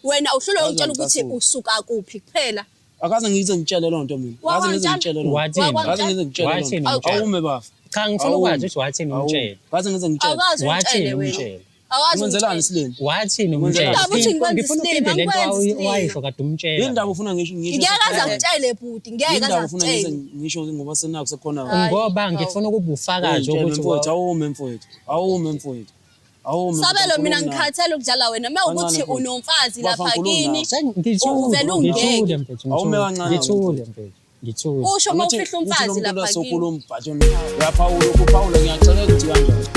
wena uhlulwe ukutshela ukuthi usuka kuphi kuphela. Akaze ngize ngitshele loo nto mina. Akaze ngize ngitshele loo nto. Akaze ngize ngitshele loo nto. Awume bafa. Cha ngifuna ukwazi ukuthi wathini umtshele. Akaze ngize ngitshele. Wathini umtshele. Wenzelani isilimo? Wathini umtshele. Ngifuna uphinde lento wayisho kade umtshele. Yini ndaba ufuna ngisho? Ngeke ngazakutshele bhuti, ngeke ngazakutshele. Ngisho ngoba senakho sekukhona. Ngoba ngifuna ukuba ufakazi ukuthi awume mfowethu. Awume mfowethu. Sabelo mina ngikhathele ukudlala wena mawukuthi unomfazi lapha kini uvela ungeke awume kancane ngithule usho mawufihla umfazi lapha kini sokhuluma bhathon uyaphawula ukuphawula ngiyacela ukuthi kanjani.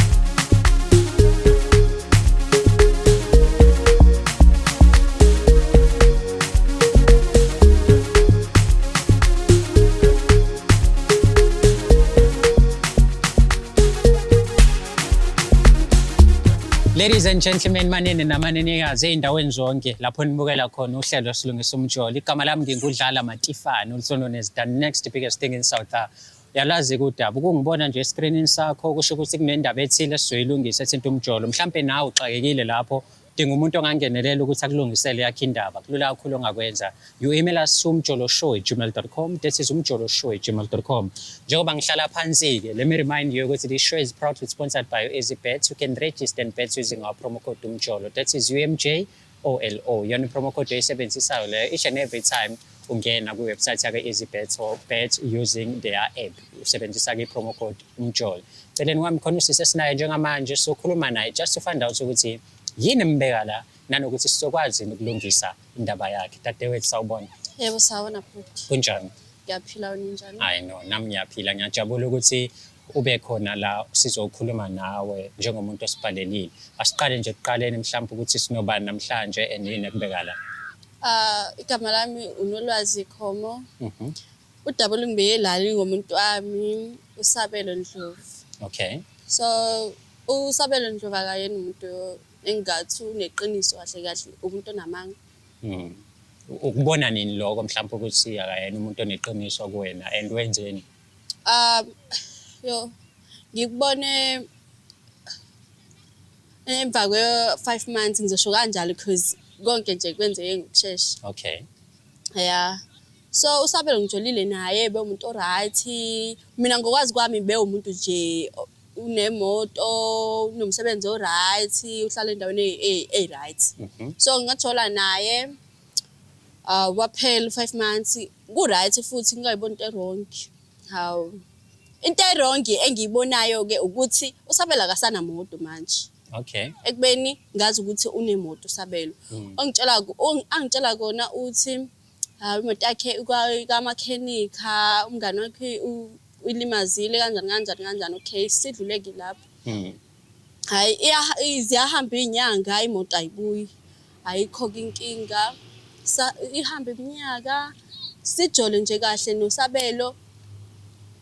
Ladies and gentlemen, manene namanenekazi ey'ndaweni zonke lapho nibukela khona uhlelo silungisa umjolo. Igama lami ngingudlala Matifane, also known as the next biggest thing in South Africa. Uyalazi kudaba ukungibona nje escreenini sakho kusho ukuthi kunendaba ethile esizoyilungisa ethinta umjolo. Mhlampe nawe uxakekile lapho udinga umuntu ongangenelela ukuthi akulungisele yakhe indaba. Kulula kakhulu ongakwenza. You email us umjoloshow@gmail.com. That is umjoloshow@gmail.com. Njengoba ngihlala phansi-ke, let me remind you ukuthi this show is proudly sponsored by EasyBets. You can register and bet using our promo code umjolo. That is UMJOLO. Yona promo code oyisebenzisayo leyo each and every time ungena kwiwebsite yake EasyBets or bet using their app. Usebenzisa-ke i-promo code umjolo. Celeni wami khona usisesinayo njengamanje sokhuluma naye just to find out ukuthi yini mbeka la nanokuthi sizokwazi ukulungisa indaba yakhe. Dadewethu sawubona. Yebo sawubona bhuti. Kunjani? Ngiyaphila wena njani? Hayi no, nami ngiyaphila. Ngiyajabula ukuthi ube khona la sizokhuluma nawe njengomuntu osibhalelile. Asiqale nje kuqaleni mhlawumbe ukuthi sinobani namhlanje and yini ekubeka la. Igama lami uNolwazi Khomo. Udaba lungibeke lali ngomuntu wami uSabelo Ndlovu. Okay. So uSabelo Ndlovu akayena umuntu engathi uneqiniso kahle umuntu onamanga. Ukubona nini lokho mhlawumbe ukuthi akayena umuntu oneqiniso kuwena and wenzeni? Ngikubone emva kwe-5 months ngizosho kanjalo because konke nje kwenzeke ngokushesha. Okay. Yeah. So uSabelo ngijolile naye bewumuntu oright. Mina ngokwazi kwami bewumuntu nje unemoto, unomsebenzi oright, uhlala endaweni right. So ngathola naye waphela 5 months ku right futhi ngayibona into wrong. Haw. Into wrong engiyibonayo ke ukuthi uSabelo akasana moto manje. Okay. Ekubeni ngazi ukuthi unemoto uSabelo. Angitshela kona uthi imoto yakhe kamakhenika umngane wakhe ulimazile kanjani okay sidluleke lapho. Hayi ziyahamba inyanga imoto ayibuyi. Ayikho inkinga. Ihamba iminyaka sijole nje kahle noSabelo.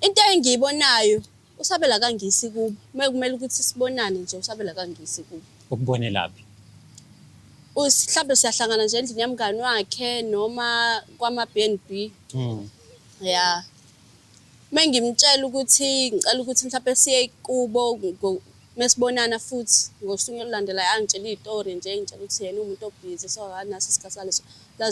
Into engiyibonayo uSabelo akangisi kubo. Kumele ukuthi sibonane nje uSabelo akangisi kubo. Ukubone laphi? Mhlawumbe siyahlangana nje endlini yamngane wakhe noma kwama-B&B. Yeah. Mengimtshela ukuthi ngicela ukuthi mhlawumbe siye kubo mesibonana futhi ngosuku olulandelayo angitshela izitori nje ngitshela ukuthi yena umuntu obhizi so naso isikhathi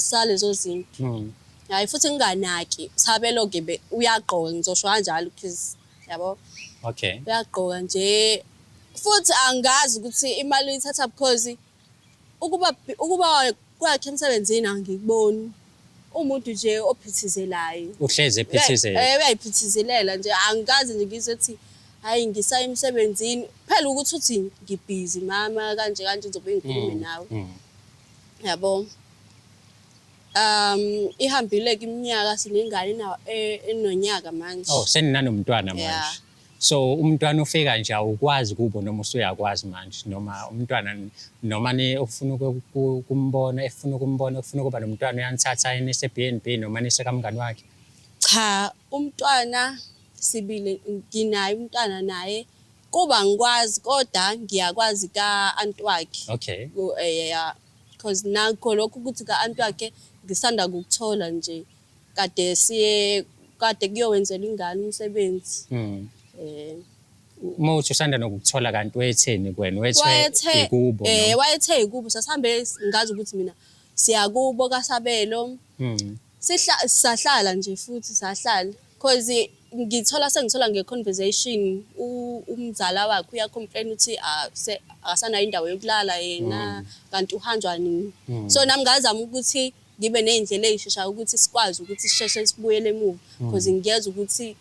salezo zinto. Hayi futhi nginganaki Sabelo ke uyaqoqa ngizosho kanjalo because yabo. Okay. Uyaqoqa nje futhi angazi ukuthi imali uyithatha because ukuba kwakhe emsebenzini angikuboni. Umuntu nje ophithizelayo. Uhleze ephithizela. Uyayiphithizelela nje angikaze nje ngizothi hayi ngisaya emsebenzini. Phela ukuthi uthi ngibhizi mama kanje ngizobe ngikhulume nawe. Yabo. Ihambile iminyaka sinengane nawo enonyaka manje. Oh seninananomntwana manje. So umntwana ufika nje awukwazi kubo noma usuyakwazi manje noma umntwana noma ufuna ukumbona ufuna kuba nomntwana uyanithatha yena ese-B&B noma nesekamngani wakhe. Cha umntwana sibile nginaye umntwana naye kuba ngikwazi kodwa ngiyakwazi ka-anti wakhe. Okay. Yeah because nakho lokho ukuthi ka-anti wakhe ngisanda kukuthola nje kade kuyowenzela ingane umsebenzi. Mawuthi usanda nokuthola kanti wetheni kwena wethe ikubo. Wayethe ikubo sasihambe ngazi ukuthi mina siyakubo kaSabelo sahlala nje futhi sahlala cause sengithola nge-conversation umzala wakhe uyacomplain ukuthi akasanayo indawo yokulala yena kanti uhanjwa nini. So nami ngazama ukuthi ngibe nezindlela ezisheshayo ukuthi sikwazi ukuthi sisheshe sibuyele emuva cause ngiyeza ukuthi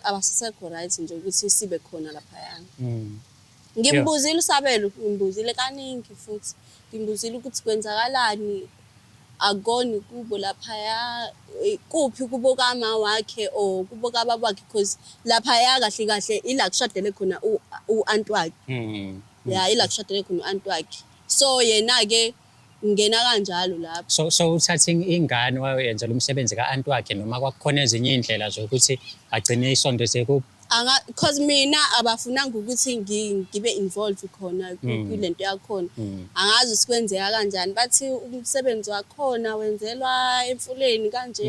abasekho right nje ukuthi sibe khona laphayana. Ngimbuzile uSabelo, ngimbuzile kaningi futhi ngimbuzile ukuthi kwenzakalani akoni kubo laphaya kuphi kubo kama wakhe or kubo kababa wakhe because laphaya kahle kahle ila kushadele khona uAnti wakhe. Yeah, ila kushadele khona uAnti wakhe. So yena ke ngena kanjalo lapho. So uthatha ingane wayenzela umsebenzi kaAnti wakhe noma kwakukhona ezinye indlela zokuthi agcine isondeze ku cause mina abafunanga ukuthi ngibe involved khona kulento yakhona. Angazi sikwenzeka kanjani bathi umsebenzi wakhona wenzelwa emfuleni kanje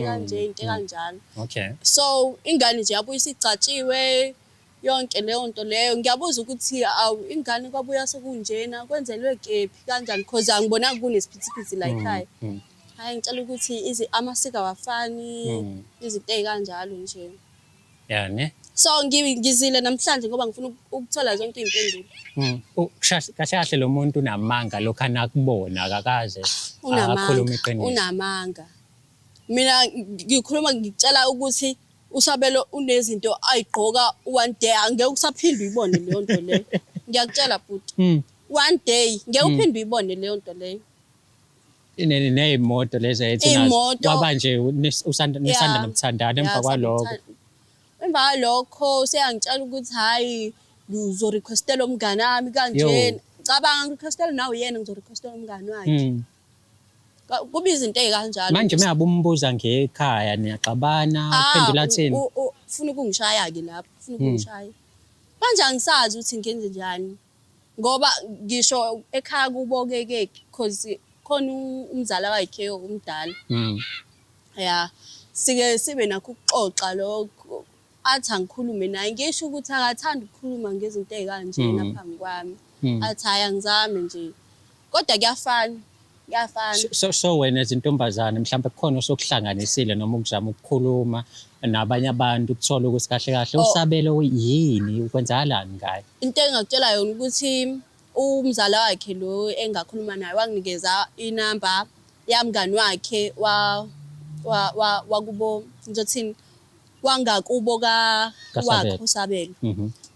into kanjalo. Okay. So ingane nje yabuye isicatshiwe yonke leyo nto leyo ngiyabuza ukuthi ingane kwabuya sekunjena kwenzelwe kephi kanjani cause angibonanga kunesiphithiphithi la ekhaya. Hayi ngicela ukuthi amasiko awafani izinto ezikanjalo nje. Yeah ne. So ngizile namhlanje ngoba ngifuna ukuthola zonke izimpendulo. Kahle lo muntu unamanga lokhana akubona akakaze akhuluma iqiniso. Unamanga. Mina ngikhuluma ngicela ukuthi uSabelo unezinto ayigqoka one day angeke usaphinde uyibone leyo nto leyo. Ngiyakutshela bhuti. One day ngeke uphinde uyibone leyo nto leyo. Ineyimoto lezi ethi kwaba nje usanda nomthandana emva kwalokho. Emva kwalokho seyangitshela ukuthi hayi uzorequestela umngane wami kanje. Cabanga ngirequestela nawe yena ngizorequestela umngane wakhe. Kuba izinto ezikanjalo. Manje meyabe umbuza ngekhaya niyaxabana uphendula athini? Ufuna ukungishaya ke lapho, ufuna ukungishaya. Manje angisazi ukuthi ngenze njani. Ngoba ngisho ekhaya kubo ke because khona umzala wakhe umdala. Yeah. Sike sibe nakho ukuxoxa lokho. Athi angikhulume naye ngisho ukuthi akathanda ukukhuluma ngezinto ezikanjena phambi kwami. Athi hayi angizame nje. Kodwa kuyafana. So wena izintombazane mhlawumbe kukhona osokuhlanganisile noma ukuzama ukukhuluma nabanye abantu ukuthola ukuthi kahle kahle uSabelo yini ukwenzakalani ngaye. Into engakutshela yona ukuthi umzala wakhe lo engakhuluma naye wanginikeza inamba yamngani wakhe wakubo ngizothini wangakubo wakhe uSabelo.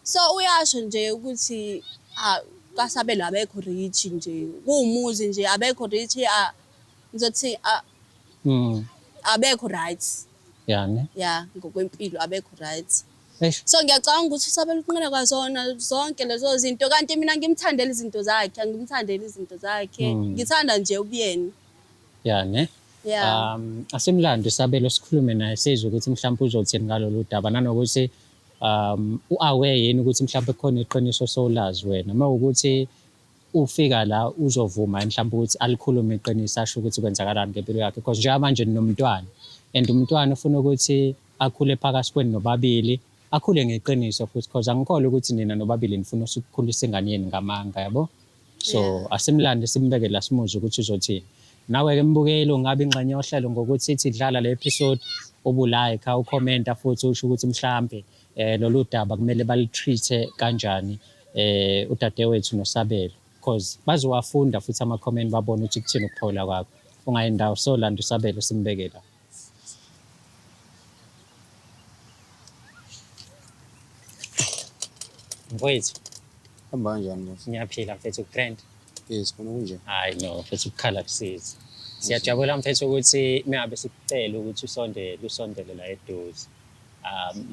So uyasho nje ukuthi kaSabelo abekho rich nje kuwumuzi nje abekho rich ngizothi abekho right. Yani. Yeah, ngokwempilo abekho right. So ngiyacabanga ukuthi uSabelo uqinile kwazona zonke lezo zinto kanti mina ngimthandela izinto zakhe angimthandela izinto zakhe ngithanda nje ubuyena. Yani. Yeah. Asimlando uSabelo sikhulume naye sizwe ukuthi mhlawumbe uzothini ngalolu daba nanokuthi u-aware yini ukuthi mhlawumbe khona iqiniso solazi wena mawukuthi ufika la uzovuma mhlawumbe ukuthi alikhulume iqiniso asho ukuthi kwenzakalani ngempilo yakhe because njengoba manje nomntwana and umntwana ufuna ukuthi akhule phakathi kwenu nobabili akhule ngeqiniso futhi because angikholwa ukuthi nina nobabili nifuna ukukhulisa ingane yenu ngamanga yabo. So asimlande simbeke la simuze ukuthi uzothini. Nawe ke mbukeli ungabe ingxenye yohlelo ngokuthi sithi dlala le episode ubulike ucomment futhi usho ukuthi mhlambe lolu daba kumele balitreat kanjani udadewethu noSabelo because bazowafunda futhi ama comment babone ukuthi kuthini ukuphola kwakho. Ungayindawo solanda uSabelo simbeke la. Mfowethu. Hamba kanjani mfowethu? Ngiyaphila mfethu utrend. Yes, khona kunje. Hayi no, mfethu ukukhala kusiza. Siyajabula mfethu ukuthi mengabe sikucela ukuthi usondele la eduze.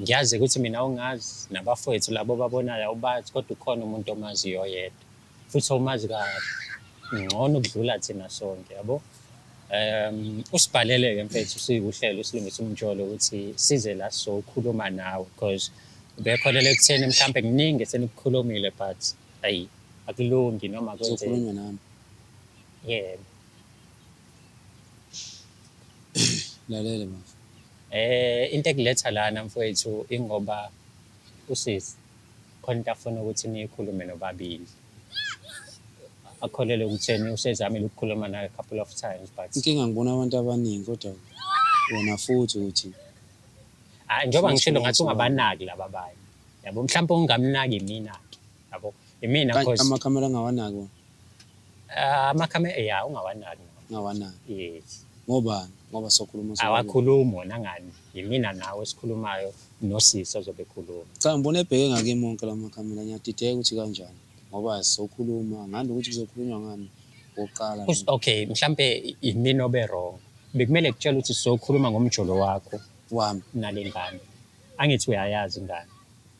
Ngiyazi ukuthi mina ungazi nabafowethu labo babonayo ubathi kodwa ukhona umuntu omaziyo yedwa. Futhi omazi kahle. Ngcono ukudlula thina sonke yabo. Usibhalele ke mfethu sikuhlelo silungisa umjolo ukuthi size la sokhuluma nawe because bekholele kutheni mhlambe kuningi senikukhulumile but ayi akulungi noma kwenze uzokhuluma nami. Yebo. Lalela mama. Into ekuletha lana mfowethu ingoba usisi khona into afuna ukuthi nikhulume nobabili. akholele ukutheni usezamile ukukhuluma naye a couple of times but inkinga ngibona abantu abaningi kodwa wona futhi ukuthi njengoba ngishilo ngathi ungabanaki laba abanye yabo mhlawumbe ungamnaki mina-ke yabo imina cause amakhamera angawanaki wona amakhamera ungawanaki yes ngoba sokhuluma awakhulumi wona ngani yimina nawe esikhulumayo nosisi ozobe ekhuluma cha ngibona ebheke ngakimi wonke la makhamera ngiyadideka ukuthi kanjani ngoba sizokhuluma ngani ukuthi kuzokhulunywa ngani oqala okay mhlambe imina obe wrong bekumele kutshela ukuthi sizokhuluma ngomjolo wakho wami nalengane angithi uyayazi ingane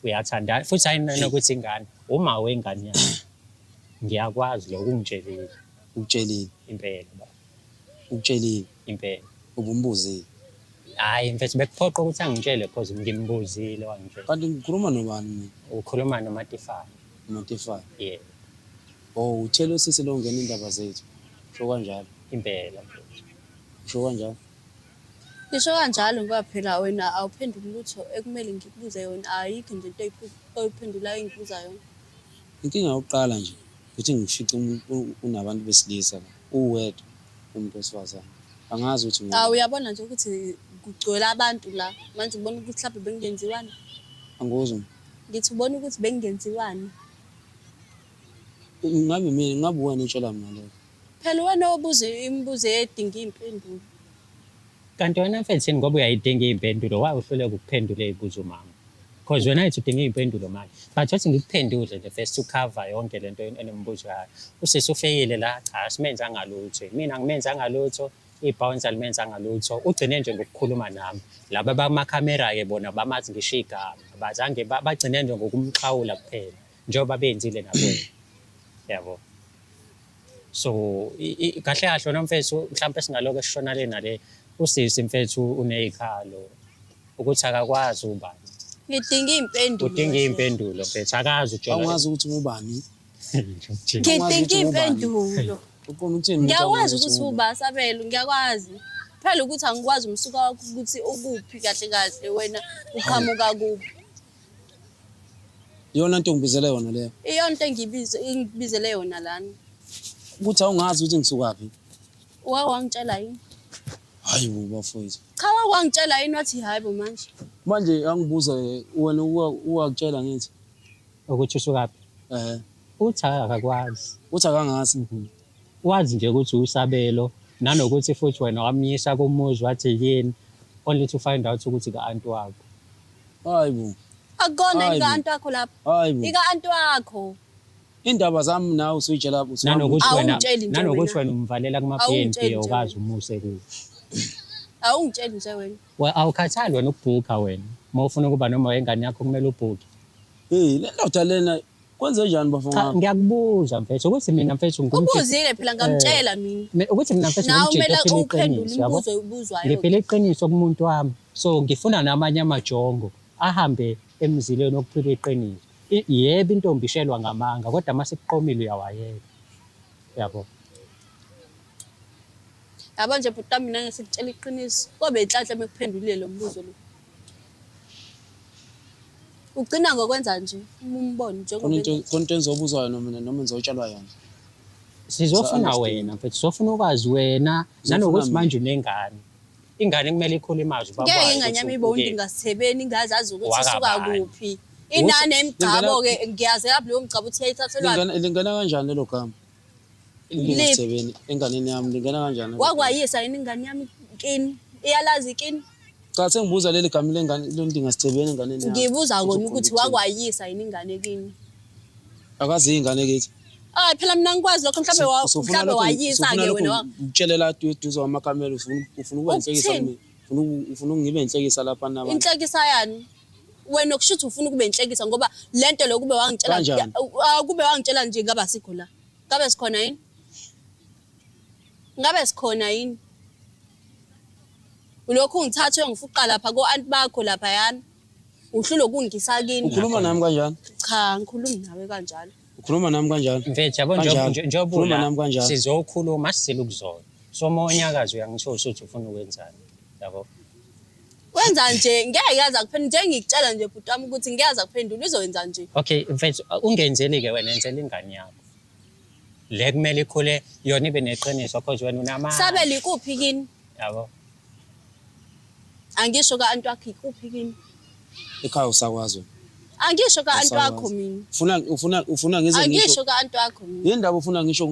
uyathanda futhi ayinona ukuthi ingane uma wengane yakho ngiyakwazi lokho ukutshelile impela ukutshelile impela ubumbuzile hayi mfethu bekuphoqa ukuthi angitshele because ngimbuzile wangitshela kanti ngikhuluma nobani mina ukhuluma noMatifane yeah uthele usisi lo ngena indaba zethu sho kanjalo impela sho kanjalo Ngisho kanjalo ngoba phela wena awuphenduli lutho ekumele ngikubuze yona ayikho nje into oyiphendulayo engibuza yona. Inkinga yokuqala nje ukuthi ngifice unabantu besilisa la uwedwa umuntu wesifazane angazi ukuthi uyabona nje ukuthi kugcwele abantu la manje ubona ukuthi mhlawumbe bengenziwani anguzwa ngithi ubona ukuthi bengenziwani ngabe wena utshela mina lokho phela wena obuza imibuzo edinga impendulo kanti wena mfethu ngoba uyayidinga impendulo waye uhluleka ukuphendula izibuzo mama because wena uthi udinga impendulo manje but wathi ngikuphendule nje first to cover yonke lento enembuzo yayo usese ufeyile la cha simenza ngalutho mina ngimenza ngalutho ibounce alimenza ngalutho ugcine nje ngokukhuluma nami laba bamakhamera ke bona bamazi ngisho igama bazange bagcine nje ngokumxhawula kuphela njengoba benzile nabona yabo so kahle kahle wona mfethu mhlawumbe singaloke esishona le nale usisi mfethu unezikhalo ukuthi akakwazi ubani ngidinga impendulo udinga impendulo mfethu akazi utshela awuyazi ukuthi ubani ngidinga impendulo uqona ukuthini ngiyakwazi ukuthi ubasabelo ngiyakwazi phela ukuthi angikwazi umsuka wakho ukuthi ukuphi kahle kahle wena uqhamuka kuphi yona into ngibizele yona leyo iyona into ngibizele yona lana ukuthi awungazi ukuthi ngisukapi wangitshela yini hayi bafowethu cha wangitshela yini wathi hayi bo manje angibuza wena uwakutshela ngithi ukuthi usukapi uthi akakwazi uthi akangazi wazi nje ukuthi usabelo nanokuthi futhi wena wamnyisa kumuzi wathi yini only to find out ukuthi ka-anti wakho hayibo akukona ika-anti wakho lapho hayibo ika-anti wakho indaba zami nawe usuyitshela lapho nanokuthi wena umvalela kuma-BNB awukazi umuse kuwo awungitsheli nje wena awukhathali wena ukubhukha wena uma ufuna ukuba noma ingane yakho kumele ubhukhe le ndoda lena kwenze njani bafowethu ngiyakubuza mfethu ukuthi mina mfethu ubuzile phela ngamtshela mina ukuthi mina mfethu ngiphila iqiniso kumuntu wami so ngifuna namanye amajongo ahambe emzileni okuphila iqiniso yebo intombi ishelwa ngamanga kodwa mase kuqomile uyawayeka yabo yabo nje bhuti mina ngisikutshela iqiniso kobe inhlanhla mekuphendulile lo mbuzo lo ugcina ngokwenza nje umbono njengoba konke enzobuzwayo noma enzotshelwa yona sizofuna wena mfethu sofuna ukwazi wena nanokuthi manje unengane ingane kumele ikhule imazwi baba ngeke ingane yami ibone ingasithebeni ingazazi ukuthi isuka kuphi inane emgcabo ke ngiyazi lapho leyo mgcabo uthi yayithathelwa lingana kanjani lelo gama ingasithebeni enganeni yami lingana kanjani wakwayisa yini ingane yami kini iyalazi kini cha sengibuza leli gama lengane lonto ingasithebeni enganeni yami ngibuza kona ukuthi wakwayisa yini ingane kini akazi ingane kithi hayi phela mina ngikwazi lokho mhlawumbe wayisa ke wena utshelela duze wamakamela ufuna ukuba inhlekisa kimi ufuna ungibe inhlekisa lapha nabantu inhlekisa yani wena okushuthi ufuna ukube inhlekisa ngoba lento lo kube wangitshela nje ngaba sikho la ngabe sikhona yini ulokhu ungithathe ngifuqa lapha ko-anti bakho lapha yana uhlule ukungisa kini ukhuluma nami kanjani cha ngikhulumi nawe kanjalo ukhuluma nami kanjani mfethu yabo njengoba sizokhuluma sisile ukuzona so monyakazi uyangithola ukuthi ufuna ukwenzani yabo wenza nje ngeke yazi akuphendula nje ngikutshela nje bhuti wami ukuthi ngeke yazi akuphendula izowenza nje okay mfethu ungenzeli ke wena enzela ingane yakho le kumele ikhule yona ibe neqiniso cause wena unamandla. Sabela ikuphi kini? Yabo. Angisho ka-anti wakho ikuphi kini? Ekhaya usakwazi wena. Angisho ka-anti Awusakwazi. wakho mina. Ufuna ngize ngisho. Angisho ka-anti wakho mina. Yini ndaba ufuna ngisho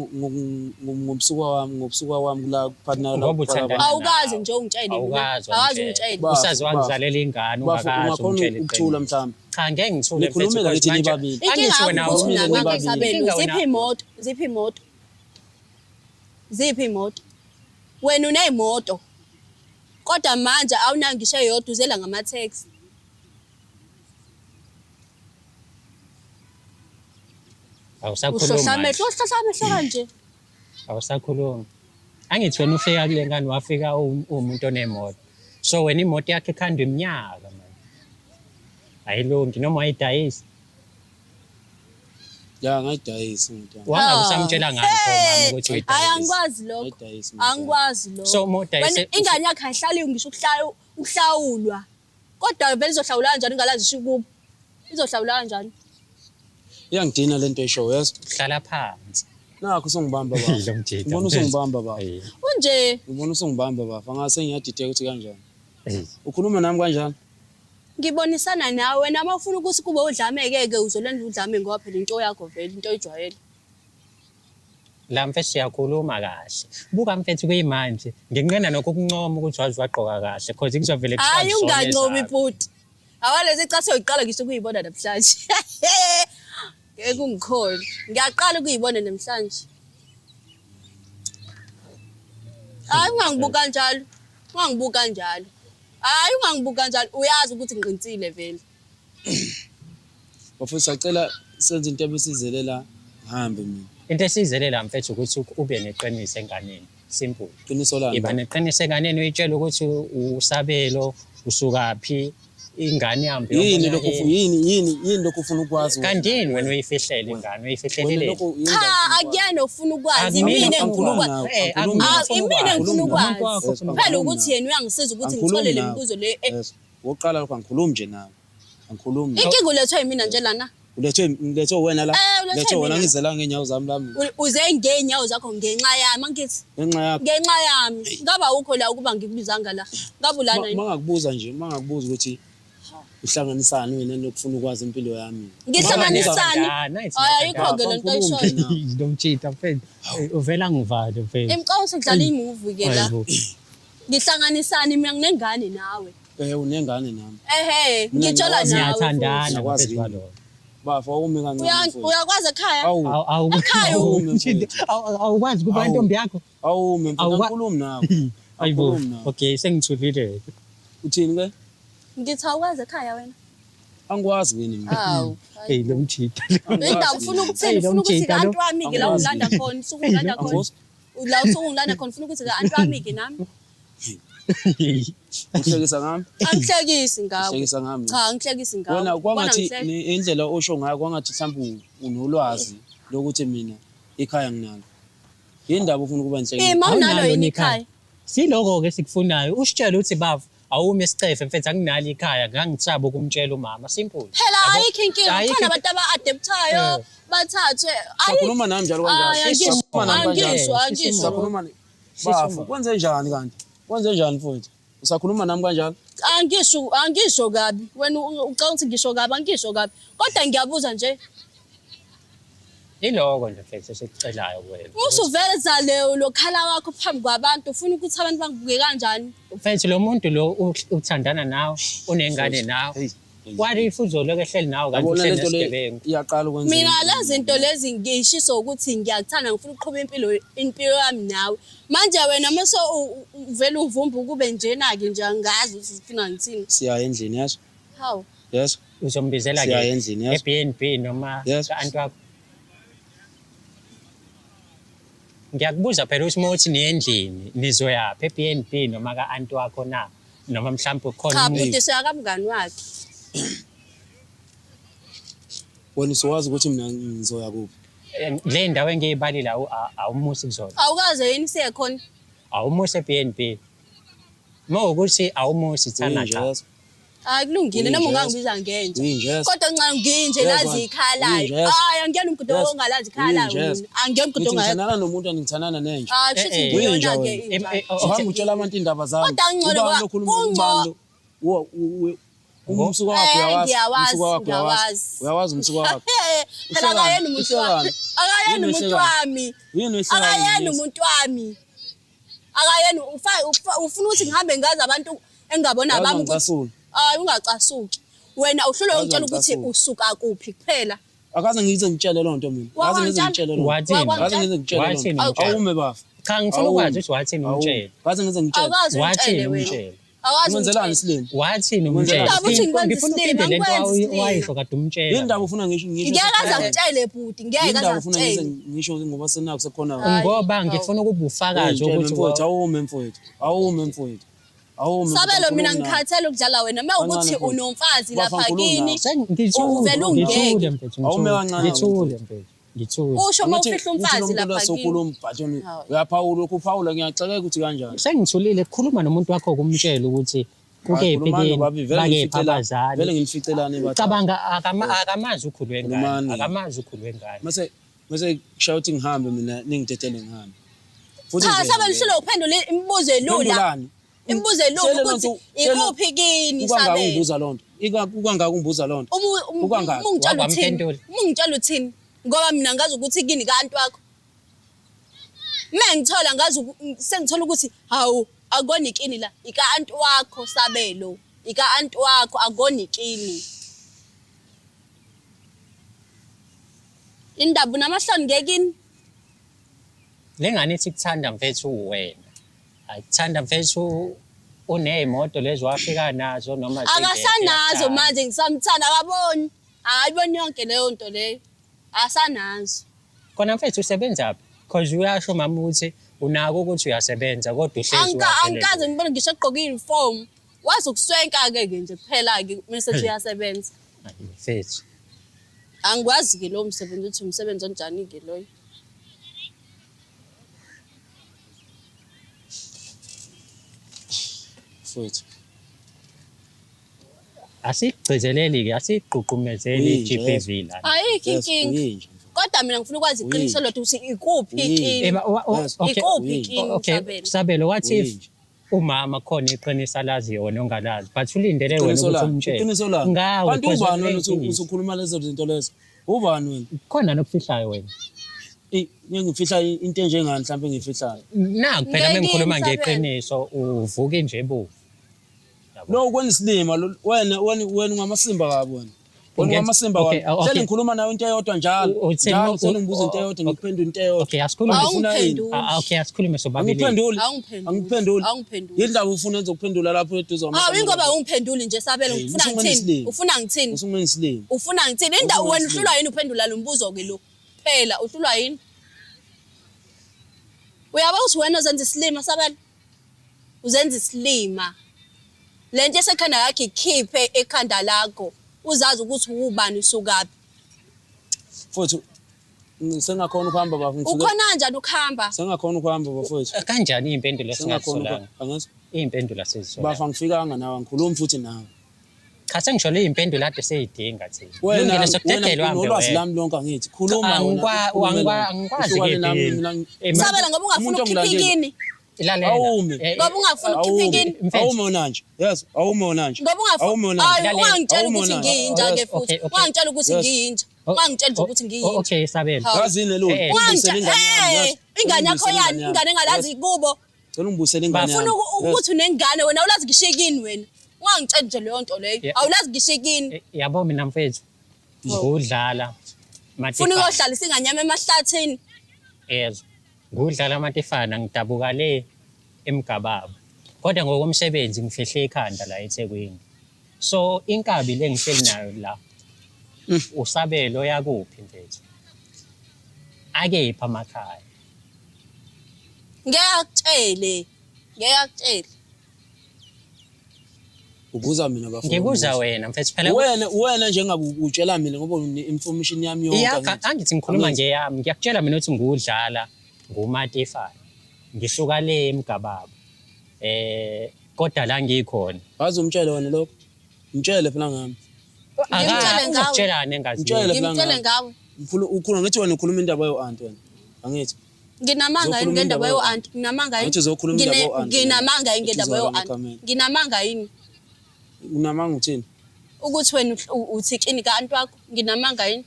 ngomsuka wami la partner Ngoba uthandana. Awukazi nje ungitshele mina. Awukazi Awazi ungitshele. ungitshele. Usazi wangizalela ingane ungakazi ungakhona ungitshele ukuthula iqiniso. mhlawumbe. Cha ngeke ngithule Nikhulume la kithi nibabili. Inkinga Angisho wena yakho ukuthi awukhulumile unamanga nibabili. esabelo. Ziphi imoto? Ziphi imoto? Ziphi imoto? Wena uneyimoto. Kodwa manje awunangisho eyodwa uzela ngama-taxi. Awusakhuluma. Uhlohlamehlo kanje. Awusakhuluma. Angithi wena ufika kule ngane wafika umuntu onemoto. So wena imoto yakhe ikhandwa iminyaka manje. Ayilungi noma ayidayisi. Ya ngayidayisa ngitya. Wanga usamtshela ngani mama ukuthi Hayi uyidayisa. angikwazi lokho. Ngayidayisa. Angikwazi lokho. So modayise Wena ingane yakhe ayihlali ngisho ukuhlawulwa. Kodwa vele izohlawula kanjani ingalazi shikubo. Izohlawula kanjani? Iyangidina lento eshow yes. hlala phansi. Nakho usungibamba baba. Lo mjida. Ngibona usungibamba baba. Unje Ngibona usungibamba baba. Angase ngiyadideka ukuthi kanjani. Ukhuluma nami kanjani? ngibonisana nawe wena mawufuna ukuthi kube udlameke-ke uzolenza udlame ngoba phela into yakho vele into oyijwayele. La mfethu siyakhuluma kahle. Buka mfethu kuyimanje. Nginqena nokukuncoma ukuthi wazi waqoka kahle because kuzovele kushaye. Hayi ungancomi bhuti. Awalezi icathu uyiqala ngisho ukuyibona namhlanje. Ngeke ungikhole. Ngiyaqala ukuyibona namhlanje. Hayi ungangibuka kanjalo. Ungangibuka kanjalo. Hayi ungangibuka kanjalo. Uyazi ukuthi ngiqinisile vele. Bafuna sacela senze into ebisizelela hambe mina. Into esizelela mfethu ukuthi ube neqiniso enganeni. Simple. Qiniso lami. Iba neqiniso enganeni uyitshela ukuthi usabelo usukaphi ingane yami Yini lokho yini lokho ufuna ukwazi. Kandini wena uyifihlele ingane uyifihlelele. Cha akuyena ufuna ukwazi imini engifuna ukwazi. Imini engifuna ukwazi. Phela ukuthi yena uyangisiza ukuthi ngithole le mibuzo le. Woqala lokho angikhulumi nje nawe. Angikhulumi. Inkinga ulethwe yimina nje lana. Ulethwe wena la. Ulethwe wena ngizela ngenyawo zami lami. Uze ngeenyawo zakho ngenxa yami angithi. Ngenxa yakho. Ngenxa yami. Ngaba ukho la ukuba ngikubizanga la. Ngabe ulana yini? Mangakubuza nje, mangakubuza ukuthi uhlanganisana wena nokufuna ukwazi impilo yami. Ngihlanganisani? Ayikho-ke le nto ayishoyo. Ngidomtshita mfethu. Uvela ngivale mfethu. Emcawusi ngidlala imovie ke la. Ngihlanganisani mina nginengane nawe. Unengane nami. Ehe, ngitshola nawe. Siyathandana mfethu walona. Bafa umi kancane. Uyakwazi ekhaya? Ekhaya awukwazi kuba intombi yakho. Awume mfethu angikhulumi nawe. Ayibo. Okay, sengithulile. Uthini ke? Ngithi awukwazi ekhaya wena? Angikwazi mina. Hawu. Hey lo mjida. Indawo ufuna ukuthini? Ufuna ukuthi ka-anti wami ke la ungilanda khona, usuke ungilanda khona. La usuke ungilanda khona ufuna ukuthi ka-anti wami ke nami. Uhlekisa ngami? Angihlekisi ngawe. Uhlekisa ngami. Cha, angihlekisi ngawe. Wena kwangathi indlela osho ngayo kwangathi mhlawumbe unolwazi lokuthi mina ekhaya nginalo. Yini ndaba ufuna ukuba inhlekisa? Mawunalo yini ekhaya? Siloko ke sikufunayo. Usitshela ukuthi baba awume isicefe mfethu anginalo ikhaya ngangithaba ukumtshela umama simple. Phela ayikho inkinga khona abantu aba-adaptayo bathathwe. Sakhuluma nami njalo kanjani? Angisho. Sakhuluma bafu kwenze njani kanti? Kwenze njani mfowethu? Usakhuluma nami kanjalo? Angisho kabi. Wena ucanga ukuthi ngisho kabi, angisho kabi. Kodwa ngiyabuza nje. Iloko nje mfethu esikucelayo kuwena. Usuvele zaleyo lokhala wakho phambi kwabantu ufuna ukuthi abantu bangibuke kanjani? Mfethu lo muntu lo uthandana nawe unengane nawe. Wari ifuzoloke ehleli nawe kanti usenesigebengu. Iyaqala ukwenza. Mina lezi zinto lezi ngishiso ukuthi ngiyakuthanda ngifuna ukuqhubeka impilo yami nawe. Manje wena mase uvela uvumba kube njena ke nje angazi ukuthi ufuna ngithini. Siya endlini yaso. Hawu. Yes. Uzombizela ke eBNB noma ka-anti wakho. Ngiyakubuza phela ukuthi mothi niyendlini nizoyaphi eBNB noma ka-anti wakho na noma mhlawumbe khona cha futhi soyakamngani wakhe. Wena usowazi ukuthi mina ngizoya kuphi? Le ndawo engiyibalile awumusi kuzona. Awukaze yini siyekhona? Awumusi eBNB. Uma ukuthi awumusi thana cha. Akulungile noma Uyinja. ungangibiza ngenja. Uyinja. Kodwa nca nginje Yes, lazi man. ikhalayo. Uyinja. Hayi angiyena umgudu Yes. ongalazi ikhalayo Uyinja. mina. Angiyena umgudu Ngithi ongalazi. ngithandana nomuntu angithandana nenja. Kushuthi Eh, eh. ngiyona Uyinja ke wena. inja. Uhambe utshela abantu indaba zami. Kodwa angcono Ubani kwa- lokhuluma kungcono. ubani lo. Umsuka wakho uyawazi. Ngiyawazi, Umsuka wakho ngiyawazi. Uyawazi umsuka wakho. Phela akayena umuntu wami. Akayena Yini umuntu wehlekani? wami. Yini wehlekani? Akayena umuntu wami. Akayena ufuna ukuthi ngihambe ngazi abantu engabona Yazi bami angicasuli. hayi ungacasuki. Wena uhlule Yazi ungitshela ukuthi angicasuli. usuka kuphi kuphela. Akaze ngize ngitshele loo nto mina. Akaze ngize ngitshele loo nto. Wathini? Akaze ngize ngitshele loo Wathini nto. umtshele? Awume bafa. Cha ngifuna Awu. ukwazi ukuthi wathini umtshele. Akaze ngize ngitshele. Akazi Wathini ungitshele wena. umtshele? Akazi Ungenzelani ungitshele. Slim? Wathini Wenzela- umtshele? Indaba uthi ngikwenza Ngifuna isilima, uphinde lento ngikwenza isilima. wayisho kade umtshela. Yini indaba ufuna ngisho Ngeke aze angitshele bhuti, ngeke aze indaba ufuna ngize angitshele. ngisho ngoba senako sekhona. Hayi, Ngoba hawu. ngifuna ukuba ufakazi Ngitshele ukuthi mfowethu, awume mfowethu. Awume mfowethu. Awume. Sabelo mina ngikhathele ukudlala wena. Mawukuthi Kancane futhi. unomfazi Bafa lapha nkulumo kini. Uvele ungeke. ngithule mfethu Awume kancane, ngithule mfethu ngithule. Usho mawufihla umfazi lapha kini. Sokhuluma bhathoni. Hawu. Uyaphawula ukuphawula ngiyaxeka ukuthi kanjani. Sengithulile khuluma nomuntu wakho kumtshela ukuthi kukephi kini bakephi abazali. Vele ngimficelane bathi. Cabanga akamazi ukhulwe ngani. Khulumani. Akamazi ukhulwe ngani. Mase kushaya ukuthi ngihambe mina ningidedele ngihambe. Cha sabelo hlule uphendule imibuzo elula. Pendulani. Imibuzo elula ukuthi ikuphi kini Ukangaka sabelo. ungibuza lonto. Ukangaka ungibuza lonto. Ukangaka. Ungitshela uthini? Wakwampendulo. Ungitshela uthini? Ngoba mina ngazi ukuthi kini kanti wakho. Mengithola ngazi sengithola ukuthi hawu akoni kini la ikanti wakho sabelo. Ikanti wakho akoni kini. Indaba namahloni ngekini. Lengane ithi kuthanda mfethu uwena. Ayikuthanda mfethu unezimoto lezi wafika nazo noma Akasanazo manje ngisamthanda akaboni. Ayiboni yonke leyo nto leyo. Asanazo. Kona mfethu usebenza phi? Because uyasho mama ukuthi unako ukuthi uyasebenza kodwa uhlezi Angikaze ngibone ngisho egqoka uniform. Wazi ukuswenka ke nje kuphela ke message uyasebenza. mfethu. Angikwazi ke lo msebenzi uthi umsebenzi onjani ke loyo. Mfowethu. Asigcizeleli ke asigqugqumezeli Uyinje, iGPV la. Ayikho Yes, inkinga. uyinje. Kodwa mina ngifuna ukwazi iqiniso lothu ukuthi ikuphi Uyinje. kini. Yes. Ikuphi kini Okay, Sabelo? Sabelo what if Uyinje. umama khona iqiniso alazi yona ongalazi but ulindele wena Iqiniso ukuthi lani? umtshele. Iqiniso lani? Ngawe Kanti because ubani vele wena iqiniso. usukhuluma lezo zinto lezo? Ubani wena? Khona nokufihlayo wena. Ngifihla into enjengani mhlawumbe ngifihlayo. Naku phela Ngeke mengikhuluma Sabelo. ngeqiniso uvuka nje bo. Lo kwenza isilima wena ungamasimba kabi wena. Wena Ungenza- ungamasimba okay, kabi. okay. Sele ngikhuluma nawe into eyodwa njalo. Uthini Njalo uma- sele ngibuza into eyodwa ngiphendula into eyodwa. Okay, asikhulume. Awungiphenduli. Okay, asikhulume sobabili. Angiphenduli. Awungiphenduli. Angiphenduli. Awungiphenduli. Yindaba ufuna ukuphendula lapho eduze Hawu ingoba ungiphenduli nje Sabelo Hey, ufuna usungena ngithini? isilimo. Ufuna ngithini? Usungena isilima. Ufuna ngithini? Indawo Usungena wena isilimo. uhlulwa yini uphendula lo mbuzo ke lo? Phela uhlulwa yini? Uyaba uthi wena uzenza isilima Sabelo? Uzenza isilima. Lento esekhanda yakhe ikhiphe ekhanda lakho. Uzazi ukuthi ubani usukaphi. Mfowethu sengakhona ukuhamba bafu ngifike. Ukhona kanjani ukuhamba? Sengakhona ukuhamba bafowethu. Kanjani impendulo Sengakhona esingasolanga? angazi. Impendulo sizisolanga. Bafa ngifikanga nawe ngikhuluma futhi nawe. Cha sengisholo impendulo ade seyidinga thina. Wena Lungile sokudedelwa nolwazi lami lonke angithi. Khuluma angikwazi ke. Sabela ngoba ungafuna ukukhipha ikini. Lalela. Awume. Ngoba ungafuna ukukhipha ikini. Awume wona nje. Yes, awume wona nje. Ngoba ungafuna. Awume wona Hayi nje. ungangitshela Awume ukuthi wona. ngiyinja ke Yes, futhi. okay, okay. Ungangitshela ukuthi Yes. ngiyinja. Ungangitshela nje ukuthi ngiyinja. Okay, Sabelo. Hawu. Yazini lo. Ingane yakho yani, ingane engalazi kubo. Cela ungibusele ingane Ufuna yami. ukuthi unengane wena awulazi ngishekini wena. Ungangitshela nje leyo nto leyo. Yeah. Awulazi ngishekini. Yabo mina mfethu. Ngudlala. Ufuna ukudlalisa inganyama emahlathini. Yezwa. Ngudlala amatifana ngidabuka le emgababa. Kodwa ngokomsebenzi ngifihle ikhanda la eThekwini. So inkabi lengihleli nayo la. Usabelo yakuphi mfethu? Akephi amakhaya? Ngiyakutshele. Ngiyakutshela. Ubuza mina bafowethu. Ngibuza wena mfethu phela. Wena njengabe utshela mina ngoba information yami yonke. Iya angithi ngikhuluma ngeyami ngiyakutshela mina ukuthi ngudlala ngumatifana. Ngisuka le emgababa. Kodwa la ngikhona. Wazi umtshele wena lokho. Ngitshele phela ngami. Ngimtshele ngawe. Ukutshelana engazi. Ngitshele phela Ngimtshele ngami. ngawe. Ukhuluma ngithi wena ukhuluma indaba yo-aunt wena. Angithi. Nginamanga yini ngendaba yo-aunt? Nginamanga yini? Uthi uzokhuluma indaba yo-aunt. Nginamanga yini Uthi ngendaba uzwakala yo-aunt? egameni. Nginamanga yini? Unamanga uthini? Ukuthi wena uthi kini ka-aunt wakho? Nginamanga yini?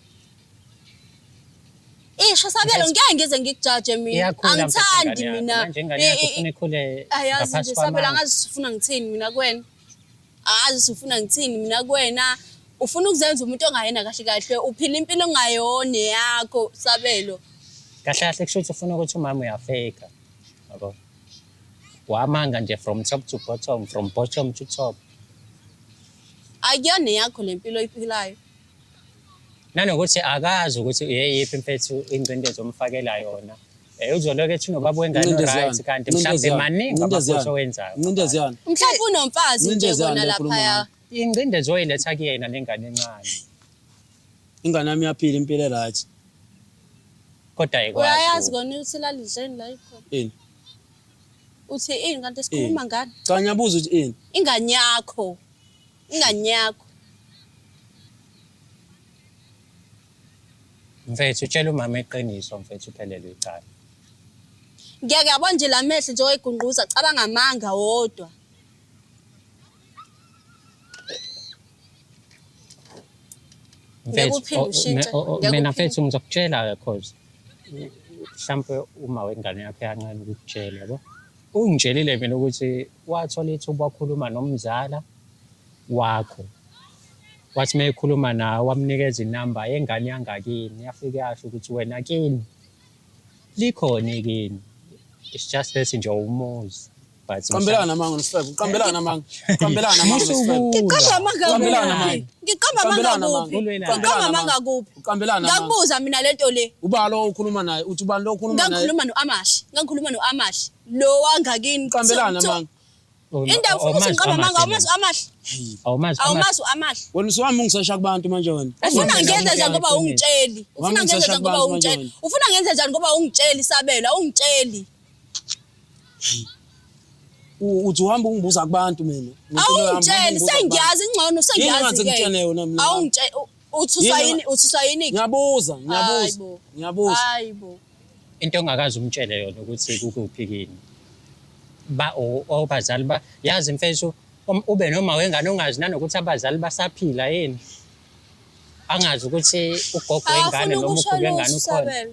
Isho Sabelo ngeke ngize ngikujaje mina. Iyakhula Angithandi mfethu mina. manje ingane yakho ufuna ikhule Ayazi ngaphasi nje Sabelo kwamanga. angazi sifuna ngithini mina kuwena. Angazi sifuna ngithini mina kuwena. Ufuna ukuzenza umuntu ongayena kahle kahle uphila impilo ongayona yakho Sabelo. Kahle kahle kusho ukuthi ufuna ukuthi umama uyafeka. Yabo. Wamanga nje from top to bottom, from bottom to top. Akuyona yakho lempilo oyiphilayo. Nanokuthi akazi ukuthi uyeyiphi mfethu ingcindezi omfakela yona. Uzoloke ethi unobaba wengane right kanti mhlawumbe maningi amaphutha owenzayo. Ingcindezi yani. Mhlawumbe unomfazi nje Ingcindezi kona yani lapha ya. Ingcindezi oyiletha kuyena nengane encane. Ingane yami iyaphila impilo right. Kodwa Uyayazi ayikwazi. kona ukuthi lalidleni la ikhona. Ini? Uthi ini kanti sikhuluma ngani? Cha ngiyabuza ukuthi ini? Ingane yakho. Ingane yakho. Mfethu utshela umama iqiniso mfethu uphelele icala. Ngeke yabona nje lamehlo nje oyigunquza cabanga amanga wodwa. Ngekuphila ushintshe. Mina mfethu ngizokutshela cause mhlawumbe uma wengane yakho yancane ukutshela yabo. Ungitshelile mina ukuthi wathola ithuba wakhuluma nomzala wakho. Wathi mayekhuluma nawe wamnikeza inamba yengane yangakini yafika yasho ukuthi wena kini likhona ikini. It's just that nje umuzi. But Qambelana manga nosifebe. Qambelana manga. Qambelana manga nosifebe. Ngiqamba amanga Qambelana kuphi? manga. Ngiqamba amanga kuphi? Ngiqamba amanga kuphi? Qambelana manga. Ngakubuza mina lento le. Uba lo ukhuluma naye, uthi ubani lo ukhuluma naye? Ngikhuluma noAmashi. Ngikhuluma noAmashi. Lo wangakini. Qambelana manga. Indawo futhi ukuthi ngiqamba amanga awumazi uAmashi. Awumazi uAmashi. Wena usuhamba ungisesha kubantu manje wena. Ufuna ngenze njani ngoba ungitsheli? Ufuna ngenze njani ngoba ungitsheli? Ufuna ngenze njani ngoba ungitsheli Sabelo? Awungitsheli. Uthi uhamba ungibuza kubantu mina. Awungitsheli sengiyazi ingcono sengiyazi ke. Ngitshene yona mina. Awungitsheli uthuswa yini? Ngiyabuza. Ngiyabuza. Hayibo. into ongakazi umtshele yona ukuthi kukuphi kini. Abazali yazi mfethu ube noma wengane ongazi nanokuthi abazali basaphila yini. Angazi ukuthi ugogo wengane noma ukhulu wengane ukhona.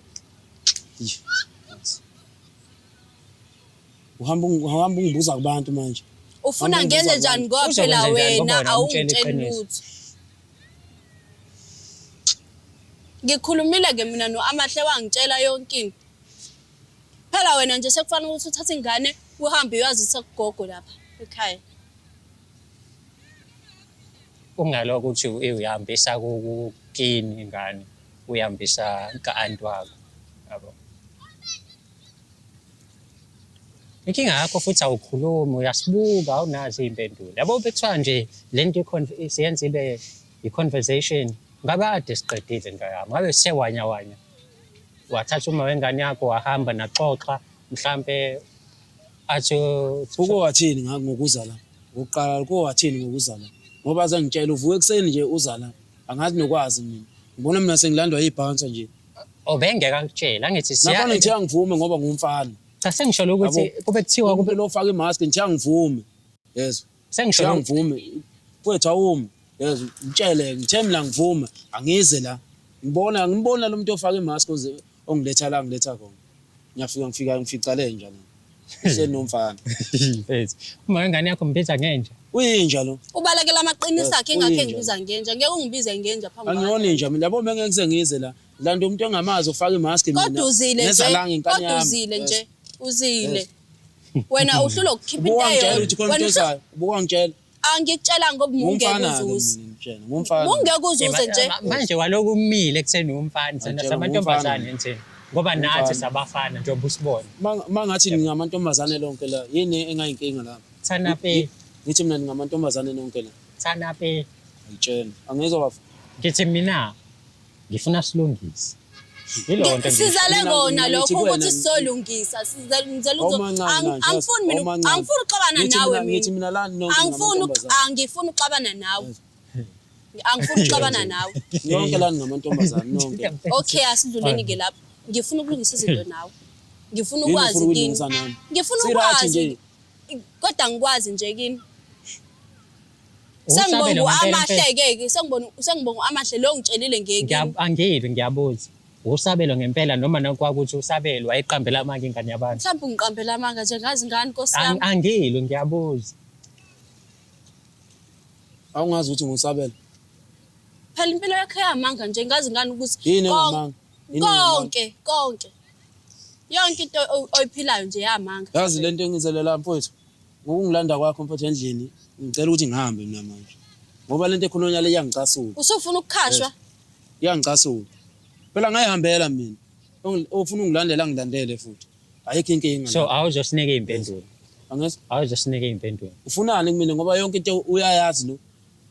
Uhamba ungibuza kubantu manje. Ufuna ngenze njani ngoba phela wena awungitsheli lutho. Ngikhulumile ke mina noAmahle wangitshela yonke into. Phela wena nje sekufanele ukuthi uthathe ingane uhambe uyazisa kugogo lapha ekhaya. Ungaloko ukuthi uyahambisa kukini ingane uyahambisa ka-aunt wakho yabo. Inkinga yakho futhi awukhulumi uyasibuka awunazi iy'mpendulo yabo bekuthiwa nje le nto siyenza ibe i-conversation ngabe ade siqedile into yami ngabe sisewanyawanya wathatha uma wengane yakho wahamba naxoxa mhlampe athi uko wathini ngokuza la ngokuqala uko wathini ngokuza la ngoba azangitshela uvuke ekseni nje uza la angazi nokwazi mina ngibona mina sengilandwa yibhansa nje obengeka kutshela angithi ngabona ngithi angivume ngoba ngumfana cha sengisholo ukuthi kube kuthiwa kube lo faka imask ngithi angivume yezo sengisholo angivume kwethu awumi yezo ngitshele ngithe mina ngivume angize la ngimbona lo muntu ofaka imask ongiletha la ngiletha khona ngifica le njalo senomfana mfethu uma wengane yakho mbiza ngenja uyinja lo Ubalekela amaqinisa akhe engakhe ngibiza ngenja ngeke ungibize ngenja phambi kwami. angiyona inja mina yabo bengeke ngize ngize la lanto umuntu engamazi ufaka imask mina Kodwa uzile nje. Kodwa uzile nje. Uzile. Wena uhlula ukukhipha into eyodwa Wena ubuka ngitshela angikutshela ngoba ungeke uzuze. ngumfana Ungeke uzuze nje. manje waloko umile ekutheni umfana sena samantombazane nthini ngoba nathi sabafana njengoba usibona mangathi ningamantombazane lonke la yini engayinkinga la Thanape ngithi mina ningamantombazane lonke la Thanape ayitshela angizwa ngithi mina ngifuna silungise Yilo nto Sizale Mina kona lokho ngithi ukuthi kuwena- sizolungisa. Ngizela Omancane nje, angifuni mina omancane. angifuni ukuxabana Ngithi nawe mina- ngithi mina. mina lana nonke Angifuni ngamantombazane. angifuni ukuxabana nawe. Angifuni ukuxabana nawe. Nonke lana ngamantombazane nonke. Okay, asidluleni ke lapho. Ngifuna ukulungisa izinto nawe. Ngifuna Yini ukwazi ufuna kini. ukulungisa nami? Ngifuna Sirathi ukwazi. nje. Kodwa ngikwazi nje kini. Usabelo Sengibonga ngempela amahle-ke sengibonga amahle lo ngitshelile ngekini. Angiyidwi ngiyabuza. Usabelo ngempela noma nokwakuthi usabelo wayeqambela amanga ingane yabantu. Mhlawumbe ungiqambela amanga nje ngazi ngani Nkosi yami. Angiyidwi ngiyabuza. Awungazi ukuthi ngusabela. Phela impilo yakhe yamanga nje ngazi ngani ukuthi Yini engamanga? Yini engamanga? konke. Yonke into oyiphilayo nje yamanga. Yazi lento engizelela mfowethu. Ngokungilanda kwakho mfowethu endlini, ngicela ukuthi ngihambe mina manje. Ngoba lento ekhulunywa le iyangicasula. Usufuna ukukhashwa? Iyangicasula. Phela ngayihambela mina. Ofuna ungilandela ngilandele futhi. Ayikho inkinga. So awuzosinike impendulo. Angesi Awuzosinike impendulo. ufunani kumina ngoba yonke into uyayazi lo.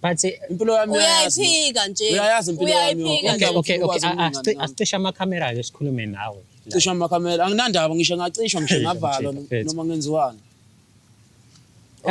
But Impilo yami uyayazi. Uyayiphika nje. Uyayazi impilo yami. Uyayiphika Okay, nje. okay ukwazi ukungani nami. asicishe amakhamera ake sikhulume nawe. Cisha amakhamera. Anginandaba ngisho ngacishwa ngisho ngavalwa Mfethu. noma ngenziwani.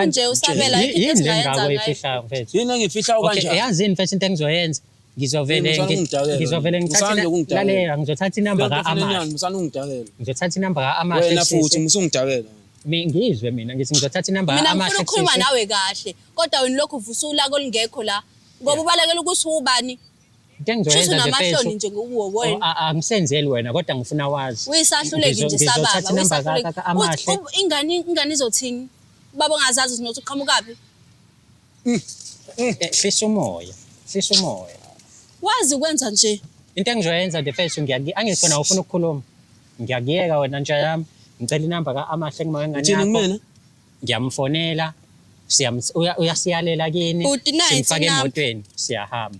Nje usabela into Yini esingayenza lengako ngayo. efihla mfethu. Yini engifihla Okay, kanjani? yazini mfethu into engizoyenza. Ngizovele Yini, usangidakela. ngizovele Usanda ngithathe ukungidakela. lalela ngizothatha inamba ka Amahle. Musana ungidakela. Ngizothatha inamba ka Amahle. Wena futhi sisi. musungidakela. Ngizwe mina ngithi ngizothatha inamba ka Mina Amahle. ngifuna ukukhuluma sisi. nawe kahle. Kodwa wena lokho vusula kolingekho la. Ngoba ubalekela ukuthi ubani. Into Shuthi engizoyenza nje unamahloni mfethu. nje ngokuwo wena. Angisenzeli wena kodwa ngifuna wazi. Uyisahluleki nje Ngizothatha sababa. inamba Uyisahluleki. ka Amahle. Ingane izothini? Baba ongazazi ukuthi nothi uqhamukaphi. Hlisa umoya. Hlisa umoya. Wazi kwenza nje. Into engizoyenza the first angifuna ufuna ukukhuluma. Ngiyakuyeka wena nje yami. Ngicela inamba ka Amahle ngima ngane Uthini yakho. kumina? Ngiyamfonela. Uyasiyalela kini. Uthi nayi Simfake inamba. emotweni siyahamba.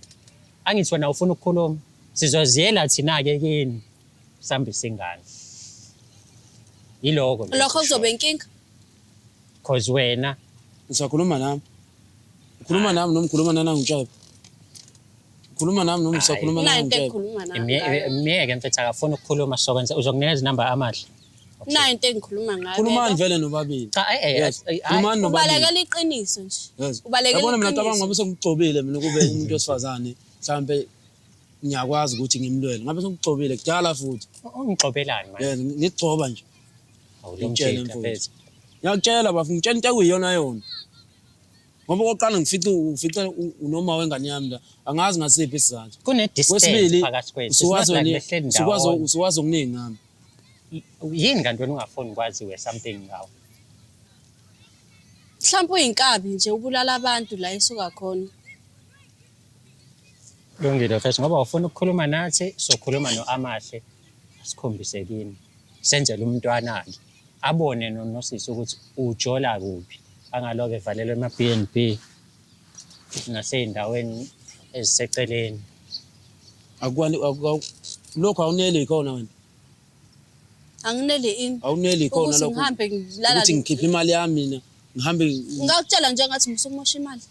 Angithi wena ufuna ukukhuluma. Sizoziyela thina ke kini. Sihambise ingane. Yiloko nje. Lokho kuzobe inkinga. Cause wena Ngisakhuluma nami. Ukhuluma nami noma ukhuluma nana ngitshebe. Ukhuluma nami noma usakhuluma nana Nayi into ngitshebe. engikhuluma nayo. miyeke mfethu akafuna ukukhuluma sokwenza uzokunikeza inamba Amahle. Nayi into engikhuluma ngayo. Khulumani vele nobabili. Cha Yes. Khulumani nobabili. Ubalekela iqiniso nje. Yes. Ubalekela Yabona mina cabanga iqiniso. ngabe sengigcobile mina kube umuntu wesifazane mhlambe ngiyakwazi ukuthi ngimlwele. Ngabe sengigcobile kudala futhi. Ungixobelani manje? Yes, ngigcoba nje. Ngitshele Awulomtshela mfowethu. mfethu. Ngiyakutshela bafu ngitshela into ekuyiyona yona. Ngoba oqala ufice unoma wengane yami la angazi ngasiphi isizathu. Kune distance Kwesibili phakathi kwethu. usuwazi Usuwazi usuwazi okuningi ngami. yini kanti wena ungafuni kwaziwe something ngawo. Mhlawumbe uyinkabi nje ubulala abantu la esuka khona. Lungile mfethu ngoba ufuna ukukhuluma nathi sokhuluma noAmahle asikhombise kini. Senzele umntwana ke abone nonosisi ukuthi ujola kuphi. Angaloke evalelwe ema-B&B nasey'ndaweni eziseceleni. Akwani lokho awuneli khona wena. Anginele ini. Awuneli khona Ukuthi lokho. ngihambe ngilala. Ukuthi ngikhiphe imali yami mina ngihambe Ngakutshela nje ngathi musukumosha imali.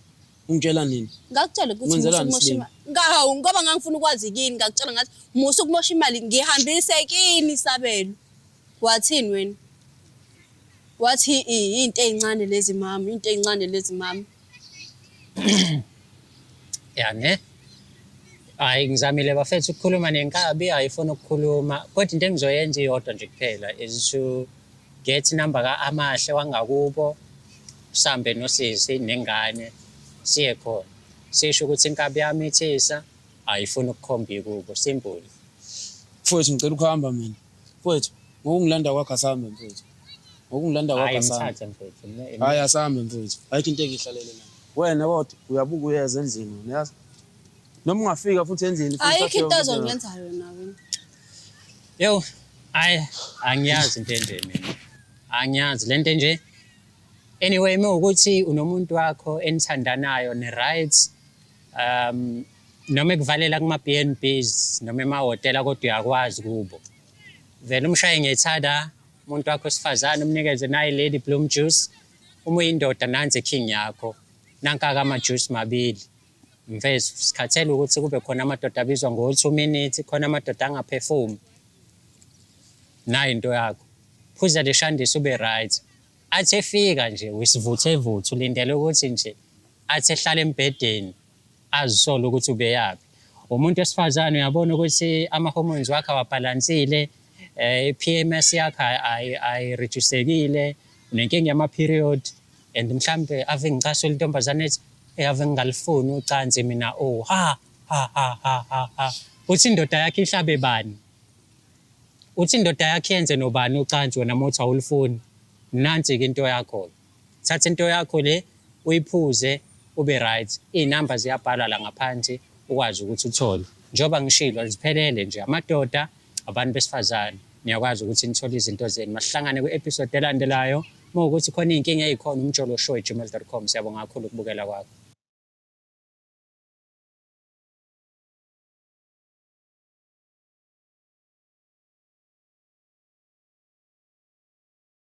ungitshela nini? Ngakutshela ukuthi Wenzelani musukumosha Sibini? imali. Ngahawu ngoba ngangifuna ukwazi kini ngakutshela ngathi musukumosha imali ngihambise kini Isabelo. Wathini wena? Wathi into ezincane lezi mama, into ezincane lezi mama. Yani hayi ngizamile bafethu ukukhuluma nenkabi ayifuna ukukhuluma kodwa into engizoyenza iyodwa nje kuphela is to get number kaAmahle wangakubo sihambe nosisi nengane siye khona sisho ukuthi inkabi yami ithisa ayifuna ukukhomba kubo simple. Mfowethu ngicela ukuhamba mina. Mfowethu ngokungilanda kwakho asambe mfowethu. Ngokungilanda kwakho Hayi asambe. ngithathe mfethu. Hayi asambe mfowethu. Ayikho into engihlalele la. Wena kodwa uyabuka uyeza endlini uyazi. Noma ungafika futhi endlini futhi Ayikho into ozongenza yona wena. Yo angiyazi into enje mina. Angiyazi lento nje. Anyway ukuthi unomuntu wakho enithandanayo ne-rights noma ekuvalela kuma-B&Bs noma emahhotela kodwa uyakwazi kubo. Vele umshaye ngethanda umuntu wakho wesifazane umnikeze naye lady bloom juice. Uma uyindoda nansi king yakho. Nanka ama-juice mabili. mfethu sikhathele ukuthi kube khona amadoda abizwa ngo-2 minutes, khona amadoda angaphefumi. Nayo into yakho. Phuza le shandisi ube right. Athi efika nje wisivuthe ulindele ukuthi nje athi ehlala embhedeni azisola ukuthi ubeyaphi. Umuntu wesifazane uyabona ukuthi ama-hormones wakhe awabhalansile, i-PMS yakhe ayiredusekile, unenkinga yama-period, and mhlambe ave ngicasula intombazane ethi ave ngingalifuni ucansi mina uthi indoda yakhe ihlabe bani? Uthi indoda yakhe yenze nobani ucansi wena uma uthi awulifuni? Nansi-ke into yakho. Thatha into yakho le uyiphuze ube right. Iy'namba ziyabhalwa la ngaphansi ukwazi ukuthi uthole. Njengoba ngishilo ziphelele nje amadoda, abantu besifazane. Niyakwazi ukuthi nithole izinto zenu. Masihlangane kwi-episode elandelayo. Uma ukuthi khona iy'nkinga ey'khona umjolo show@gmail.com. Siyabonga kakhulu ukubukela kwakho.